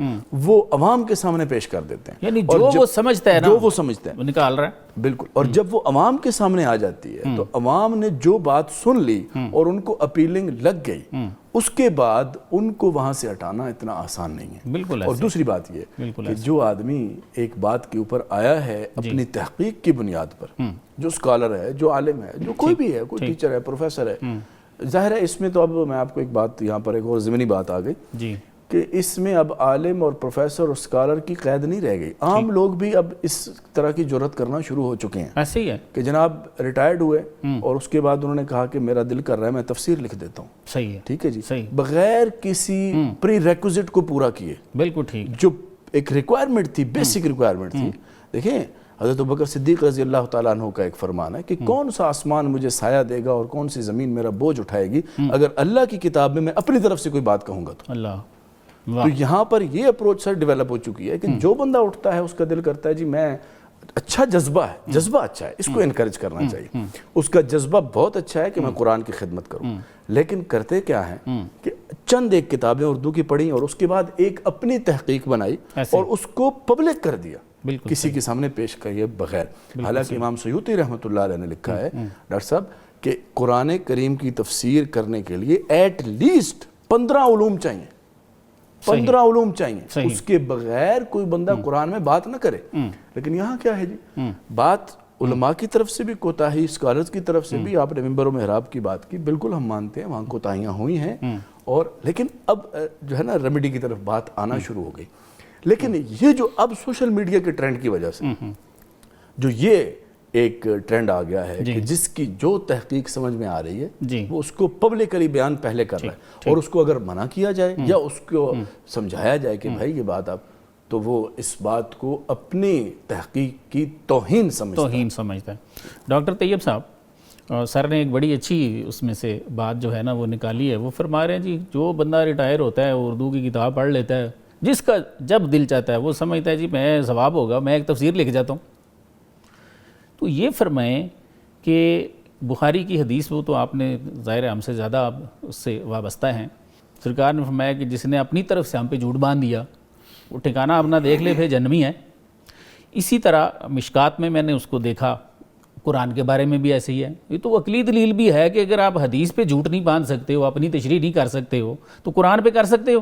وہ عوام کے سامنے پیش کر دیتے ہیں. یعنی جو وہ سمجھتا ہے نا، جو وہ سمجھتے ہیں وہ نکال رہا ہے. بالکل. اور جب وہ عوام کے سامنے آ جاتی ہے تو عوام نے جو بات سن لی اور ان کو اپیلنگ لگ گئی، اس کے بعد ان کو وہاں سے ہٹانا اتنا آسان نہیں ہے. بالکل. اور دوسری بات یہ کہ جو آدمی ایک بات کے اوپر آیا ہے اپنی تحقیق کی بنیاد پر، جو اسکالر ہے، جو عالم ہے، جو کوئی بھی ہے، کوئی ٹیچر ہے، پروفیسر ہے، ظاہر ہے اس میں تو اب میں آپ کو ایک بات یہاں پر ایک اور ضمنی بات آ گئی کہ اس میں اب عالم اور پروفیسر اور اسکالر کی قید نہیں رہ گئی. عام لوگ بھی اب اس طرح کی جرات کرنا شروع ہو چکے ہیں. ایسے ہی ہے کہ جناب ریٹائرڈ ہوئے اور اس کے بعد انہوں نے کہا کہ میرا دل کر رہا ہے میں تفسیر لکھ دیتا ہوں. صحیح ہے. ٹھیک ہے جی، بغیر کسی پری ریکوزٹ کو پورا کیے. بالکل ٹھیک. جو ایک ریکوائرمنٹ تھی، بیسک ریکوائرمنٹ تھی. دیکھیں حضرت ابوبکر صدیق رضی اللہ تعالیٰ عنہ کا ایک فرمان ہے کہ کون سا آسمان مجھے سایہ دے گا اور کون سی زمین میرا بوجھ اٹھائے گی اگر اللہ کی کتاب میں اپنی طرف سے کوئی بات کہوں گا تو. اللہ. تو یہاں پر یہ اپروچ سر ڈیولپ ہو چکی ہے کہ جو بندہ اٹھتا ہے اس کا دل کرتا ہے جی میں، اچھا جذبہ ہے، جذبہ اچھا ہے، اس کو انکریج کرنا چاہیے. اس کا جذبہ بہت اچھا ہے کہ میں قرآن کی خدمت کروں، لیکن کرتے کیا ہیں کہ چند ایک کتابیں اردو کی پڑھی اور اس کے بعد ایک اپنی تحقیق بنائی اور اس کو پبلک کر دیا، کسی کے سامنے پیش کریے بغیر. حالانکہ امام سیوطی رحمۃ اللہ علیہ نے لکھا ہے ڈاکٹر صاحب کہ قرآن کریم کی تفسیر کرنے کے لیے ایٹ لیسٹ 15 علوم چاہیے. 15 علوم چاہیے، اس کے بغیر کوئی بندہ قرآن میں بات نہ کرے. لیکن یہاں کیا ہے جی، بات علماء کی طرف سے بھی کوتاہی، اسکالرز کی طرف سے بھی. آپ نے منبر و محراب کی بات کی، بالکل ہم مانتے ہیں وہاں کوتاہیاں ہوئی ہیں، اور لیکن اب جو ہے نا ریمیڈی کی طرف بات آنا شروع ہو گئی. لیکن یہ جو اب سوشل میڈیا کے ٹرینڈ کی وجہ سے جو یہ ایک ٹرینڈ آ گیا ہے کہ جس کی جو تحقیق سمجھ میں آ رہی ہے وہ اس کو پبلکلی بیان پہلے کر رہا ہے، اور اس کو اگر منع کیا جائے یا اس کو سمجھایا جائے کہ بھائی یہ بات آپ، تو وہ اس بات کو اپنی تحقیق کی توہین سمجھتا ہے. ڈاکٹر طیب صاحب، سر نے ایک بڑی اچھی اس میں سے بات جو ہے نا وہ نکالی ہے. وہ فرما رہے ہیں جی جو بندہ ریٹائر ہوتا ہے اردو کی کتاب پڑھ لیتا ہے، جس کا جب دل چاہتا ہے وہ سمجھتا ہے جی میں ثواب ہوگا میں ایک تفسیر لکھ جاتا ہوں. تو یہ فرمائیں کہ بخاری کی حدیث وہ تو آپ نے ظاہر ہم سے زیادہ آپ اس سے وابستہ ہیں. سرکار نے فرمایا کہ جس نے اپنی طرف سے ہم پہ جھوٹ باندھ دیا وہ ٹھکانہ اپنا دیکھ لے پھر جہنمی ہے. اسی طرح مشکات میں نے اس کو دیکھا، قرآن کے بارے میں بھی ایسے ہی ہے. یہ تو عقلی دلیل بھی ہے کہ اگر آپ حدیث پہ جھوٹ نہیں باندھ سکتے ہو، اپنی تشریح نہیں کر سکتے ہو، تو قرآن پہ کر سکتے ہو.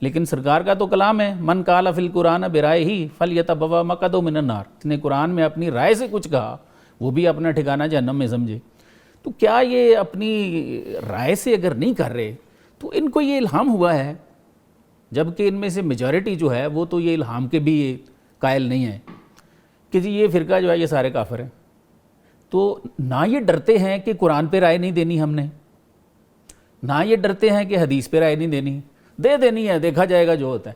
لیکن سرکار کا تو کلام ہے من قال فی القرآن برائے ہی فلیتبوا مقعدہ من النار. اس نے قرآن میں اپنی رائے سے کچھ کہا، وہ بھی اپنا ٹھکانہ جہنم میں سمجھے. تو کیا یہ اپنی رائے سے اگر نہیں کر رہے تو ان کو یہ الہام ہوا ہے، جبکہ ان میں سے میجورٹی جو ہے وہ تو یہ الہام کے بھی قائل نہیں ہیں کہ جی یہ فرقہ جو ہے یہ سارے کافر ہیں. تو نہ یہ ڈرتے ہیں کہ قرآن پہ رائے نہیں دینی ہم نے، نہ یہ ڈرتے ہیں کہ حدیث پہ رائے نہیں دینی ہے، دیکھا جائے گا جو ہوتا ہے.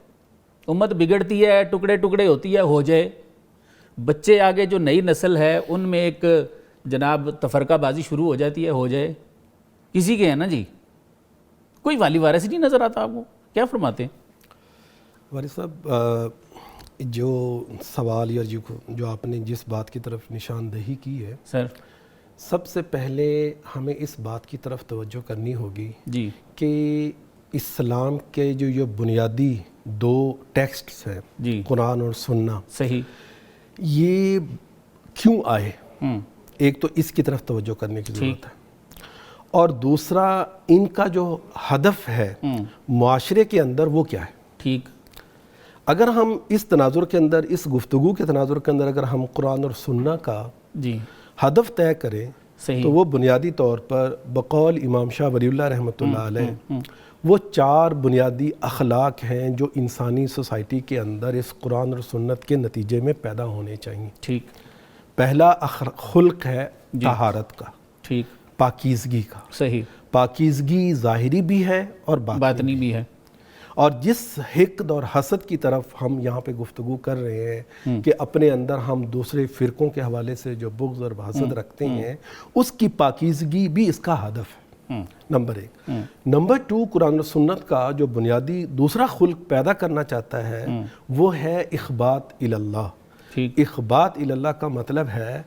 امت بگڑتی ہے، ٹکڑے ٹکڑے ہوتی ہے، ہو جائے. بچے آگے جو نئی نسل ہے ان میں ایک جناب تفرقہ بازی شروع ہو جاتی ہے، ہو جائے. کسی کے ہیں نا جی، کوئی والی وارث نہیں نظر آتا آپ کو. کیا فرماتے ہیں وارث صاحب؟ جو سوال یا جو آپ نے جس بات کی طرف نشاندہی کی ہے سر، سب سے پہلے ہمیں اس بات کی طرف توجہ کرنی ہوگی جی کہ اسلام کے جو یہ بنیادی 2 ٹیکسٹس ہیں جی، قرآن اور سننا، صحیح، یہ کیوں آئے؟ ایک تو اس کی طرف توجہ کرنے کی ضرورت ہے، اور دوسرا ان کا جو ہدف ہے معاشرے کے اندر وہ کیا ہے. ٹھیک. اگر ہم اس تناظر کے اندر، اس گفتگو کے تناظر کے اندر اگر ہم قرآن اور سنہ کا ہدف طے کریں تو وہ بنیادی طور پر بقول امام شاہ ولی اللہ رحمۃ اللہ علیہ وہ 4 بنیادی اخلاق ہیں جو انسانی سوسائٹی کے اندر اس قرآن اور سنت کے نتیجے میں پیدا ہونے چاہیے. ٹھیک. پہلا خلق ہے طہارت کا، ٹھیک، پاکیزگی کا. صحیح. پاکیزگی ظاہری بھی ہے اور باطنی بھی ہے. اور جس حقد اور حسد کی طرف ہم یہاں پہ گفتگو کر رہے ہیں کہ اپنے اندر ہم دوسرے فرقوں کے حوالے سے جو بغض اور حسد رکھتے ہیں، اس کی پاکیزگی بھی اس کا ہدف ہے، نمبر 1. نمبر 2، قرآن و سنت کا جو بنیادی دوسرا خلق پیدا کرنا چاہتا ہے وہ ہے اخبات اللہ. اخبات اللہ کا مطلب ہے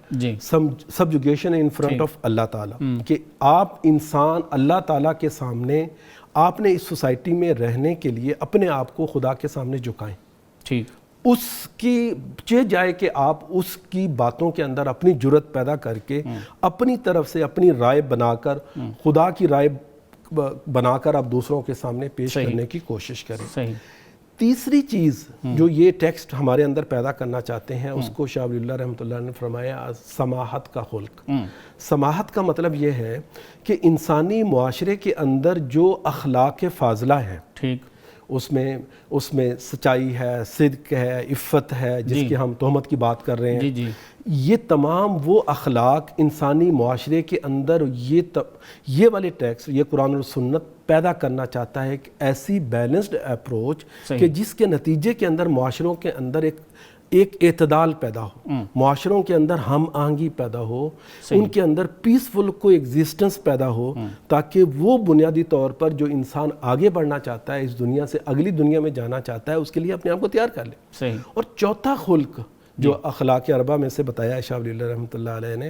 سبجوگیشن ان فرنٹ آف اللہ تعالیٰ، کہ آپ انسان اللہ تعالیٰ کے سامنے آپ نے اس سوسائٹی میں رہنے کے لیے اپنے آپ کو خدا کے سامنے جھکائیں. ٹھیک. اس کی جائے کہ آپ اس کی باتوں کے اندر اپنی جرت پیدا کر کے اپنی طرف سے اپنی رائے بنا کر، خدا کی رائے بنا کر آپ دوسروں کے سامنے پیش کرنے کی کوشش کریں. صحیح. تیسری چیز جو یہ ٹیکسٹ ہمارے اندر پیدا کرنا چاہتے ہیں اس کو شاہ ولی اللہ رحمۃ اللہ نے فرمایا سماحت کا خلق. سماحت کا مطلب یہ ہے کہ انسانی معاشرے کے اندر جو اخلاق فاضلہ ہیں، ٹھیک، اس میں سچائی ہے، صدق ہے، عفت ہے، جس کی ہم تہمت کی بات کر رہے ہیں، یہ تمام وہ اخلاق انسانی معاشرے کے اندر یہ والے ٹیکسٹ، یہ قرآن اور سنت پیدا کرنا چاہتا ہے کہ ایسی بیلنسڈ اپروچ کہ جس کے نتیجے کے اندر معاشروں کے اندر ایک اعتدال پیدا ہو، معاشروں کے اندر ہم آہنگی پیدا ہو، ان کے اندر پیسفل کو ایگزسٹنس پیدا ہو، تاکہ وہ بنیادی طور پر جو انسان آگے بڑھنا چاہتا ہے، اس دنیا سے اگلی دنیا میں جانا چاہتا ہے، اس کے لیے اپنے آپ کو تیار کر لے. اور چوتھا خلق جو اخلاق اربع میں سے بتایا شاہ ولی اللہ رحمۃ اللہ علیہ نے،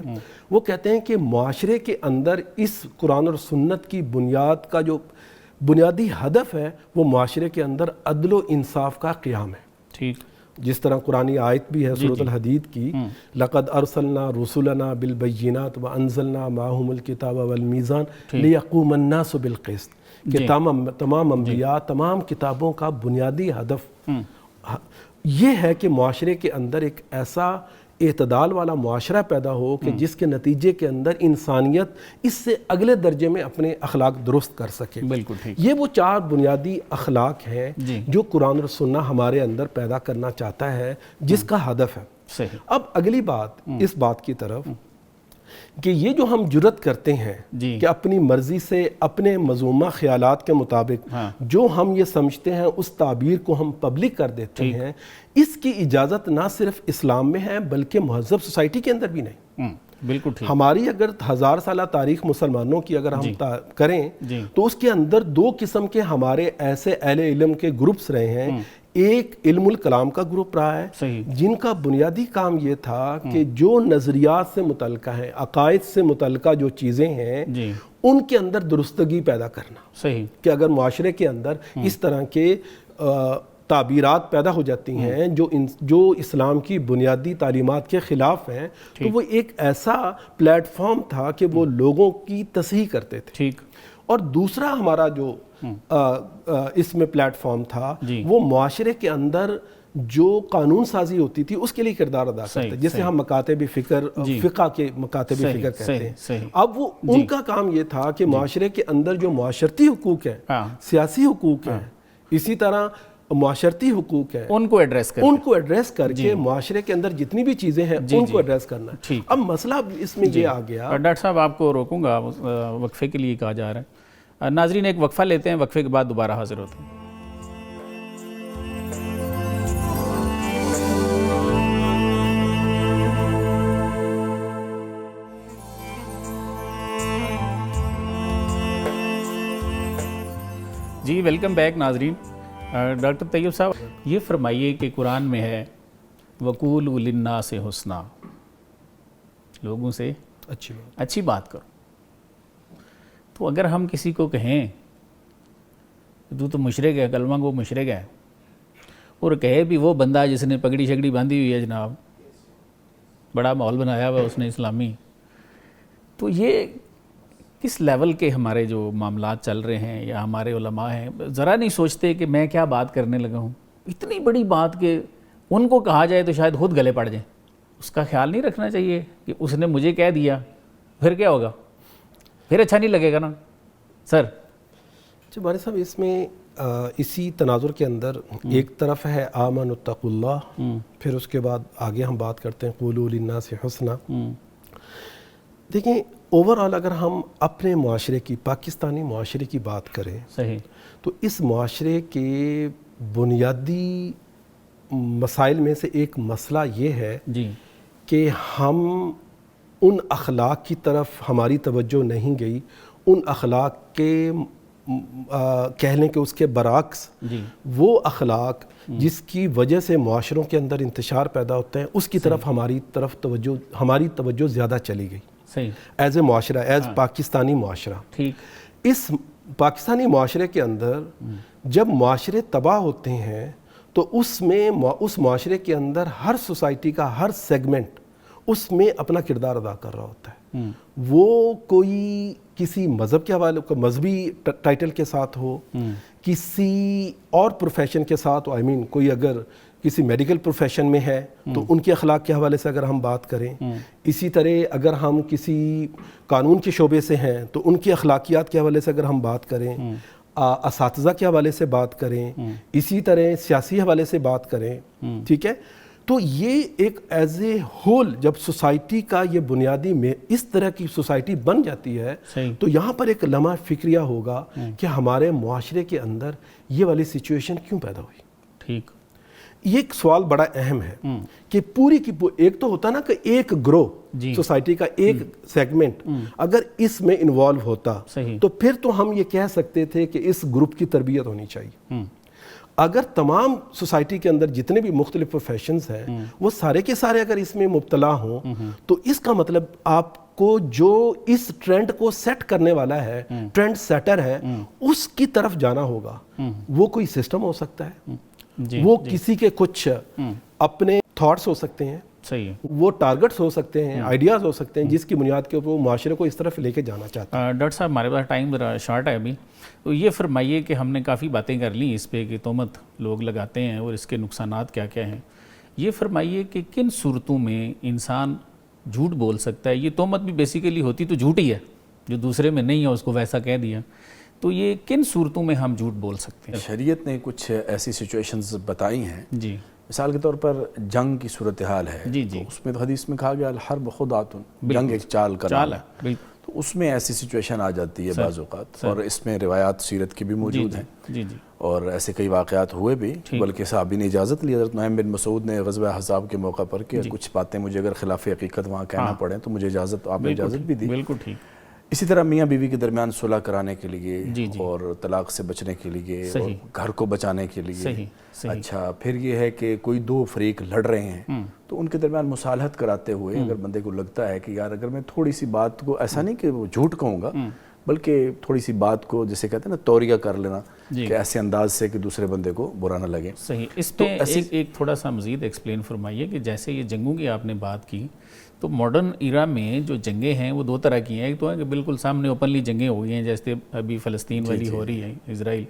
وہ کہتے ہیں کہ معاشرے کے اندر اس قرآن اور سنت کی بنیاد کا جو بنیادی ہدف ہے وہ معاشرے کے اندر عدل و انصاف کا قیام ہے. ٹھیک. جس طرح قرآنی آیت بھی ہے سورۃ الحدید کی، لقد ارسلنا رسلنا بالبینات وانزلنا معهم الکتاب والمیزان لیقوم الناس بالقسط، کہ تمام انبیاء، تمام کتابوں کا بنیادی ہدف یہ ہے کہ معاشرے کے اندر ایک ایسا اعتدال والا معاشرہ پیدا ہو کہ جس کے نتیجے کے اندر انسانیت اس سے اگلے درجے میں اپنے اخلاق درست کر سکے. بالکل ٹھیک. یہ وہ 4 بنیادی اخلاق ہیں جو قرآن اور سنہ ہمارے اندر پیدا کرنا چاہتا ہے، جس کا ہدف ہے. صحیح. اب اگلی بات اس بات کی طرف کہ یہ جو ہم جرت کرتے ہیں کہ اپنی مرضی سے اپنے مذمومہ خیالات کے مطابق جو ہم یہ سمجھتے ہیں اس تعبیر کو ہم پبلک کر دیتے ہیں، اس کی اجازت نہ صرف اسلام میں ہے بلکہ مہذب سوسائٹی کے اندر بھی نہیں. بالکل ٹھیک. ہماری اگر 1000 سالہ تاریخ مسلمانوں کی اگر ہم کریں تو اس کے اندر 2 قسم کے ہمارے ایسے اہل علم کے گروپس رہے ہیں. ایک علم الکلام کا گروپ رہا ہے جن کا بنیادی کام یہ تھا کہ جو نظریات سے متعلقہ ہیں، عقائد سے متعلقہ جو چیزیں ہیں، ان کے اندر درستگی پیدا کرنا. صحیح. کہ اگر معاشرے کے اندر اس طرح کے تعبیرات پیدا ہو جاتی ہیں جو اسلام کی بنیادی تعلیمات کے خلاف ہیں، تو وہ ایک ایسا پلیٹ فارم تھا کہ وہ لوگوں کی تصحیح کرتے تھے. ٹھیک. اور دوسرا ہمارا جو اس میں پلیٹ فارم تھا وہ معاشرے کے اندر جو قانون سازی ہوتی تھی اس کے لیے کردار ادا کرتے ہیں، جسے ہم مکاتب فکر، فقہ کے مکاتب فکر کہتے ہیں. اب وہ ان کا کام یہ تھا کہ معاشرے کے اندر جو معاشرتی حقوق ہیں، سیاسی حقوق ہیں، اسی طرح معاشرتی حقوق ہیں، ان کو ایڈریس کر کے معاشرے کے اندر جتنی بھی چیزیں ہیں ان کو ایڈریس کرنا ہے. اب مسئلہ اس میں یہ آ گیا. ڈاکٹر صاحب آپ کو روکوں گا، وقفے کے لیے کہا جا رہا ہے. ناظرین ایک وقفہ لیتے ہیں، وقفے کے بعد دوبارہ حاضر ہوتے ہیں. جی ویلکم بیک ناظرین. ڈاکٹر طیب صاحب یہ فرمائیے کہ قرآن میں ہے وَقُولُوا لِلنَّاسِ حُسْنًا، لوگوں سے اچھی بات کرو. تو اگر ہم کسی کو کہیں تو مشرک ہے، کلمہ کو مشرک ہے، اور کہے بھی وہ بندہ جس نے پگڑی شگڑی باندھی ہوئی ہے جناب، بڑا ماحول بنایا ہوا اس نے اسلامی، تو یہ کس لیول کے ہمارے جو معاملات چل رہے ہیں یا ہمارے علماء ہیں ذرا نہیں سوچتے کہ میں کیا بات کرنے لگا ہوں، اتنی بڑی بات کہ ان کو کہا جائے تو شاید خود گلے پڑ جائیں. اس کا خیال نہیں رکھنا چاہیے کہ اس نے مجھے کہہ دیا پھر کیا ہوگا، پھر اچھا نہیں لگے گا نا سر. جی بارے صاحب، اس میں اسی تناظر کے اندر ایک طرف ہے آمنوا اتقوا اللہ، پھر اس کے بعد آگے ہم بات کرتے ہیں قولوا للناس حسنا. دیکھیں اوور آل اگر ہم اپنے معاشرے کی، پاکستانی معاشرے کی بات کریں صحیح، تو اس معاشرے کے بنیادی مسائل میں سے ایک مسئلہ یہ ہے جی کہ ہم ان اخلاق کی طرف ہماری توجہ نہیں گئی، ان اخلاق کے کہہ لیں کہ اس کے برعکس جی وہ اخلاق جس کی وجہ سے معاشروں کے اندر انتشار پیدا ہوتے ہیں اس کی طرف ہماری توجہ زیادہ چلی گئی. صحیح، ایز اے معاشرہ، ایز پاکستانی معاشرہ. ٹھیک. اس پاکستانی معاشرے کے اندر جب معاشرے تباہ ہوتے ہیں تو اس معاشرے کے اندر ہر سوسائٹی کا ہر سیگمنٹ اس میں اپنا کردار ادا کر رہا ہوتا ہے. وہ کوئی کسی مذہب کے حوالے کو مذہبی ٹائٹل کے ساتھ ہو، کسی اور پروفیشن کے ساتھ ہو، کوئی اگر کسی میڈیکل پروفیشن میں ہے تو ان کے اخلاق کے حوالے سے اگر ہم بات کریں، اسی طرح اگر ہم کسی قانون کے شعبے سے ہیں تو ان کی اخلاقیات کے حوالے سے اگر ہم بات کریں، اساتذہ کے حوالے سے بات کریں، اسی طرح سیاسی حوالے سے بات کریں، ٹھیک ہے. تو یہ ایک ایز اے ہول جب سوسائٹی کا یہ بنیادی میں اس طرح کی سوسائٹی بن جاتی ہے تو یہاں پر ایک لمحہ فکریہ ہوگا کہ ہمارے معاشرے کے اندر یہ والی سچویشن کیوں پیدا ہوئی. ٹھیک. یہ ایک سوال بڑا اہم ہے کہ پوری کی ایک تو ہوتا نا کہ ایک گروہ سوسائٹی کا ایک سیگمنٹ اگر اس میں انوالو ہوتا تو پھر تو ہم یہ کہہ سکتے تھے کہ اس گروپ کی تربیت ہونی چاہیے. اگر تمام سوسائٹی کے اندر جتنے بھی مختلف پروفیشنز ہیں وہ سارے کے سارے اگر اس میں مبتلا ہوں تو اس کا مطلب آپ کو جو اس ٹرینڈ کو سیٹ کرنے والا ہے، ٹرینڈ سیٹر ہے، اس کی طرف جانا ہوگا. وہ کوئی سسٹم ہو سکتا ہے، وہ کسی کے کچھ اپنے تھاٹس ہو سکتے ہیں، صحیح، وہ ٹارگٹس ہو سکتے ہیں، آئیڈیاز ہو سکتے ہیں جس کی بنیاد کے اوپر وہ معاشرے کو اس طرف لے کے جانا چاہتا ہے. ڈاکٹر صاحب ہمارے پاس ٹائم ذرا شارٹ ہے ابھی، تو یہ فرمائیے کہ ہم نے کافی باتیں کر لیں اس پہ کہ تہمت لوگ لگاتے ہیں اور اس کے نقصانات کیا کیا ہیں. یہ فرمائیے کہ کن صورتوں میں انسان جھوٹ بول سکتا ہے؟ یہ تہمت بھی بیسیکلی ہوتی تو جھوٹ ہی ہے، جو دوسرے میں نہیں ہے اس کو ویسا کہہ دیا. تو یہ کن صورتوں میں ہم جھوٹ بول سکتے ہیں؟ شریعت نے کچھ ایسی سچویشنز بتائی ہیں. جی. مثال کے طور پر جنگ کی صورتحال ہے. جی جی. تو اس میں تو حدیث میں کہا گیا الحرب خدعۃ، جنگ ایک چال ہے. تو اس میں ایسی سچویشن آ جاتی ہے بعض اوقات، اور اس میں روایات سیرت کی بھی موجود ہیں. جی جی. اور ایسے کئی واقعات ہوئے بھی، بلکہ صحابی نے اجازت لی حضرت نعیم بن مسعود نے غزوہ احزاب کے موقع پر کہ کچھ باتیں مجھے اگر خلاف حقیقت وہاں کہنا پڑیں تو مجھے اجازت، آپ نے اجازت بھی دی. بالکل ٹھیک. اسی طرح میاں بیوی کے درمیان صلح کرانے کے لیے اور طلاق سے بچنے کے لیے اور گھر کو بچانے کے لیے. اچھا، پھر یہ ہے کہ کوئی دو فریق لڑ رہے ہیں تو ان کے درمیان مصالحت کراتے ہوئے اگر بندے کو لگتا ہے کہ یار اگر میں تھوڑی سی بات کو، ایسا نہیں کہ وہ جھوٹ کہوں گا، بلکہ تھوڑی سی بات کو جسے کہتے ہیں نا توریہ کر لینا، کہ ایسے انداز سے کہ دوسرے بندے کو برا نہ لگے. صحیح. اس پہ ایک تھوڑا سا مزید ایکسپلین فرمائیے کہ جیسے یہ جنگوں کی آپ نے بات کی، تو ماڈرن ایرا میں جو جنگیں ہیں وہ دو طرح کی ہیں. ایک تو ہے کہ بالکل سامنے اوپنلی جنگیں ہو گئی ہیں، جیسے ابھی فلسطین والی ہو رہی ہے، اسرائیل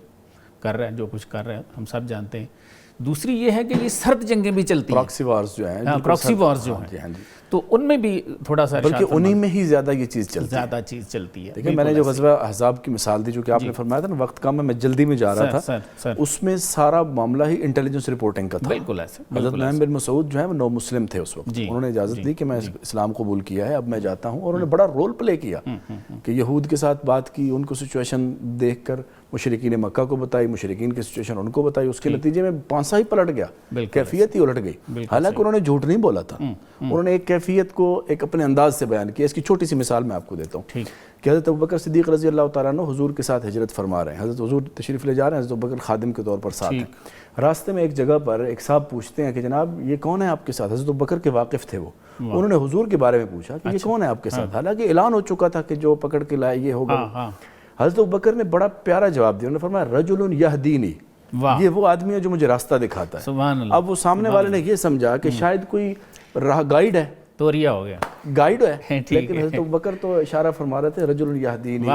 کر رہا ہے جو کچھ کر رہا ہے، ہم سب جانتے ہیں. دوسری یہ ہے کہ یہ سرد جنگیں بھی چلتی ہیں، پراکسی وارز جو ہیں، پراکسی وارز جو ہیں، تو ان میں بھی تھوڑا سا بلکہ انہی میں ہی زیادہ یہ چیز چلتی ہے. دیکھیں میں نے جو غزوہ احزاب کی مثال دی، جو کہ آپ نے فرمایا تھا نا وقت کم ہے، میں جلدی میں جا رہا تھا، اس میں سارا معاملہ ہی انٹیلیجنس رپورٹنگ کا تھا. بالکل ایسے. حضرت نعیم بن مسعود جو ہے وہ نو مسلم تھے اس وقت، انہوں نے اجازت دی کہ میں اسلام قبول کیا ہے، اب میں جاتا ہوں، اور انہوں نے بڑا رول پلے کیا کہ یہود کے ساتھ بات کی، ان کو سچویشن دیکھ کر مشرکین مکہ کو بتائی، مشرکین کی سچویشن ان کو بتائی، اس کے نتیجے میں پانسا ہی پلٹ گیا، کیفیت ہی الٹ گئی. حالانکہ انہوں نے جھوٹ نہیں بولا تھا، انہوں نے ایک کیفیت کو ایک اپنے انداز سے بیان کیا. اس کی چھوٹی سی مثال میں آپ کو دیتا ہوں کہ حضرت ابوبکر صدیق رضی اللہ تعالیٰ عنہ حضور کے ساتھ ہجرت فرما رہے ہیں، حضرت حضور تشریف لے جا رہے ہیں، حضرت ابوبکر خادم کے طور پر ساتھ ہیں. راستے میں ایک جگہ پر ایک صاحب پوچھتے ہیں کہ جناب یہ کون ہے آپ کے ساتھ؟ حضرت ابوبکر کے واقف تھے وہ، انہوں نے حضور کے بارے میں پوچھا کہ یہ کون ہے آپ کے ساتھ، حالانکہ اعلان ہو چکا تھا کہ جو پکڑ کے لائے یہ ہوگا. حضرت ابوبکر نے بڑا پیارا جواب دیا، انہوں نے فرمایا رجل یہدینی، یہ وہ آدمی ہے جو مجھے راستہ دکھاتا ہے. اب وہ سامنے والے نے یہ سمجھا کہ شاید کوئی راہ گائیڈ ہے توریہ ہو گیا، گائیڈ ہے. لیکن حضرت ابوبکر تو اشارہ فرما رہے تھے رجل یہدینی،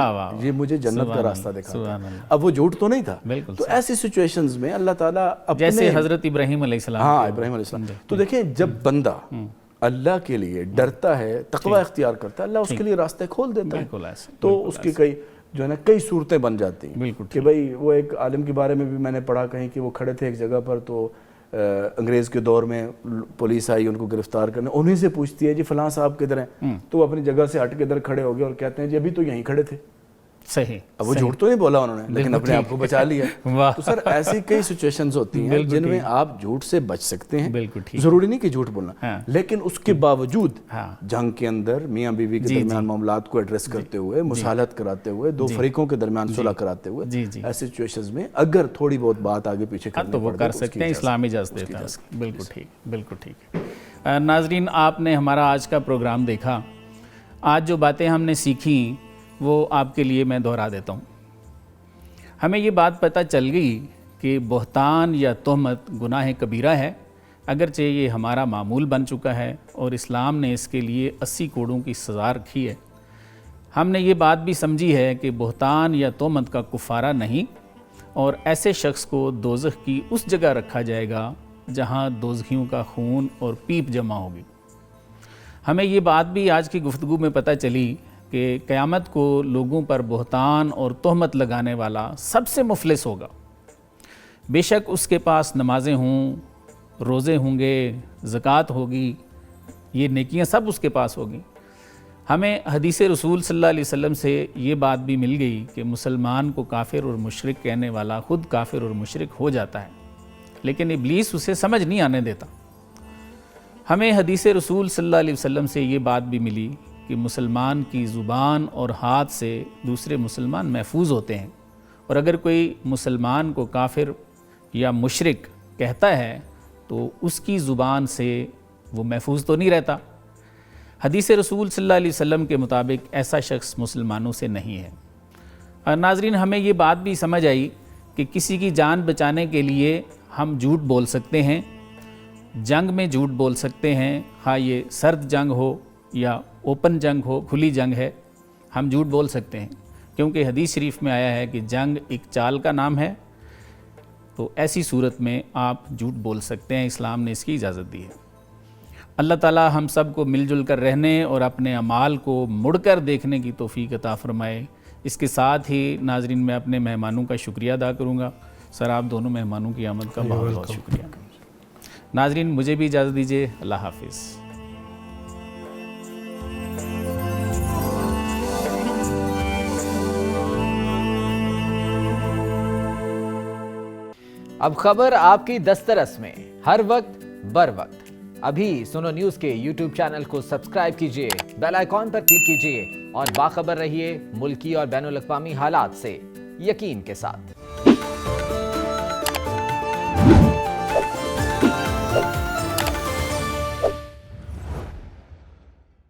یہ مجھے جنت کا راستہ دکھاتا ہے. اب وہ جھوٹ تو نہیں تھا. تو ایسی سچویشنز میں اللہ تعالیٰ جیسے حضرت ابراہیم علیہ السلام، ہاں ابراہیم علیہ السلام. تو دیکھیں جب بندہ اللہ کے لیے ڈرتا ہے، تقوی اختیار کرتا ہے، اللہ اس کے لیے راستے کھول دیتا ہے. تو اس کی کئی جو ہے نا کئی صورتیں بن جاتی ہیں کہ بھئی وہ ایک عالم کے بارے میں بھی میں نے پڑھا کہیں کہ وہ کھڑے تھے ایک جگہ پر، تو انگریز کے دور میں پولیس آئی ان کو گرفتار کرنے، انہی سے پوچھتی ہے جی فلاں صاحب کدھر ہیں، تو وہ اپنی جگہ سے ہٹ کے ادھر کھڑے ہو گئے اور کہتے ہیں جی ابھی تو یہیں کھڑے تھے. صحیح. اب وہ جھوٹ تو نہیں بولا انہوں نے، لیکن اپنے آپ کو بچا لیا. تو سر ایسی کئی سچویشنز ہوتی ہیں جن میں آپ جھوٹ سے بچ سکتے ہیں. ضروری نہیں کہ جھوٹ بولنا، لیکن اس کے باوجود جنگ کے اندر میاں بیوی کے درمیان معاملات کو ایڈریس کرتے ہوئے، مصالحت کراتے ہوئے، دو فریقوں کے درمیان صلح کراتے ہوئے، ایسی سچویشنز میں اگر تھوڑی بہت بات آگے پیچھے کرنی پڑے تو کر سکتے ہیں. اسلام اجازت دیتا ہے. بالکل ٹھیک، بالکل ٹھیک. ناظرین، آپ نے ہمارا آج کا پروگرام دیکھا. آج جو باتیں ہم نے سیکھیں وہ آپ کے لیے میں دہرا دیتا ہوں. ہمیں یہ بات پتہ چل گئی کہ بہتان یا تہمت گناہ کبیرہ ہے، اگرچہ یہ ہمارا معمول بن چکا ہے اور اسلام نے اس کے لیے 80 کوڑوں کی سزا رکھی ہے. ہم نے یہ بات بھی سمجھی ہے کہ بہتان یا تہمت کا کفارہ نہیں، اور ایسے شخص کو دوزخ کی اس جگہ رکھا جائے گا جہاں دوزخیوں کا خون اور پیپ جمع ہوگی. ہمیں یہ بات بھی آج کی گفتگو میں پتہ چلی کہ قیامت کو لوگوں پر بہتان اور تہمت لگانے والا سب سے مفلس ہوگا. بے شک اس کے پاس نمازیں ہوں، روزے ہوں گے، زکوٰۃ ہوگی، یہ نیکیاں سب اس کے پاس ہوگی. ہمیں حدیث رسول صلی اللہ علیہ وسلم سے یہ بات بھی مل گئی کہ مسلمان کو کافر اور مشرک کہنے والا خود کافر اور مشرک ہو جاتا ہے، لیکن ابلیس اسے سمجھ نہیں آنے دیتا. ہمیں حدیث رسول صلی اللہ علیہ وسلم سے یہ بات بھی ملی کہ مسلمان کی زبان اور ہاتھ سے دوسرے مسلمان محفوظ ہوتے ہیں، اور اگر کوئی مسلمان کو کافر یا مشرک کہتا ہے تو اس کی زبان سے وہ محفوظ تو نہیں رہتا. حدیث رسول صلی اللہ علیہ وسلم کے مطابق ایسا شخص مسلمانوں سے نہیں ہے. اور ناظرین، ہمیں یہ بات بھی سمجھ آئی کہ کسی کی جان بچانے کے لیے ہم جھوٹ بول سکتے ہیں، جنگ میں جھوٹ بول سکتے ہیں، ہاں یہ سرد جنگ ہو یا اوپن جنگ ہو، کھلی جنگ ہے، ہم جھوٹ بول سکتے ہیں، کیونکہ حدیث شریف میں آیا ہے کہ جنگ ایک چال کا نام ہے. تو ایسی صورت میں آپ جھوٹ بول سکتے ہیں، اسلام نے اس کی اجازت دی ہے. اللہ تعالی ہم سب کو مل جل کر رہنے اور اپنے اعمال کو مڑ کر دیکھنے کی توفیق عطا فرمائے. اس کے ساتھ ہی ناظرین میں اپنے مہمانوں کا شکریہ ادا کروں گا. سر آپ دونوں مہمانوں کی آمد کا بہت بہت شکریہ. ناظرین مجھے بھی اجازت دیجیے. اللہ حافظ. اب خبر آپ کی دسترس میں، ہر وقت بر وقت. ابھی سنو نیوز کے یوٹیوب چینل کو سبسکرائب کیجئے، بیل آئیکن پر کلک کیجئے اور باخبر رہیے ملکی اور بین الاقوامی حالات سے یقین کے ساتھ.